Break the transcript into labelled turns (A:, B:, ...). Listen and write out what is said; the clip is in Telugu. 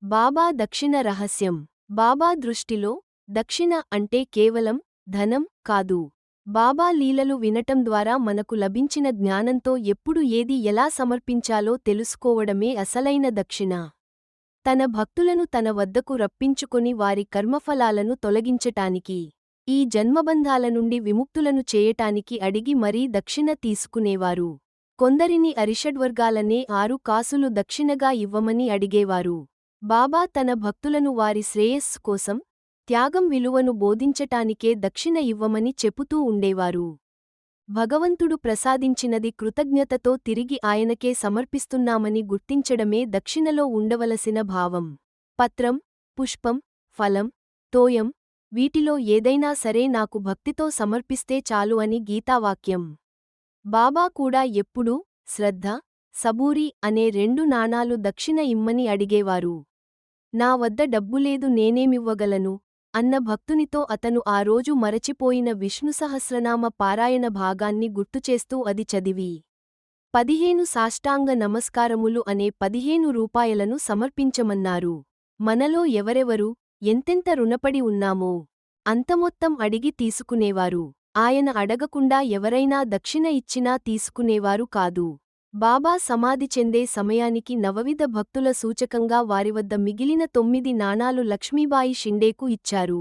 A: బాబా దక్షిణ రహస్యం. బాబా దృష్టిలో దక్షిణ అంటే కేవలం ధనం కాదు. బాబా లీలలు వినటం ద్వారా మనకు లభించిన జ్ఞానంతో ఎప్పుడు ఏది ఎలా సమర్పించాలో తెలుసుకోవడమే అసలైన దక్షిణ. తన భక్తులను తన వద్దకు రప్పించుకొని వారి కర్మఫలాలను తొలగించటానికి, ఈ జన్మబంధాల నుండి విముక్తులను చేయటానికి అడిగి మరీ దక్షిణ తీసుకునేవారు. కొందరిని అరిషడ్వర్గాలనే 6 కాసులు దక్షిణగా ఇవ్వమని అడిగేవారు. బాబా తన భక్తులను వారి శ్రేయస్సు కోసం, త్యాగం విలువను బోధించటానికే దక్షిణ ఇవ్వమని చెపుతూ ఉండేవారు. భగవంతుడు ప్రసాదించినది కృతజ్ఞతతో తిరిగి ఆయనకే సమర్పిస్తున్నామని గుర్తించడమే దక్షిణలో ఉండవలసిన భావం. పత్రం, పుష్పం, ఫలం, తోయం, వీటిలో ఏదైనా సరే నాకు భక్తితో సమర్పిస్తే చాలు అని గీతావాక్యం. బాబా కూడా ఎప్పుడూ శ్రద్ధ, సబూరి అనే 2 నాణాలు దక్షిణ ఇమ్మని అడిగేవారు. నా వద్ద డబ్బులేదు నేనేమివ్వగలను అన్న భక్తునితో అతను ఆ రోజు మరచిపోయిన విష్ణుసహస్రనామ పారాయణ భాగాన్ని గుర్తుచేస్తూ అది చదివి 15 సాష్టాంగ నమస్కారములు అనే 15 రూపాయలను సమర్పించమన్నారు. మనలో ఎవరెవరు ఎంతెంత రుణపడి ఉన్నామో అంత మొత్తం అడిగి తీసుకునేవారు. ఆయన అడగకుండా ఎవరైనా దక్షిణ ఇచ్చినా తీసుకునేవారు కాదు. బాబా సమాధి చెందే సమయానికి నవవిధ భక్తుల సూచకంగా వారివద్ద మిగిలిన 9 నాణాలు లక్ష్మీబాయి షిండేకు ఇచ్చారు.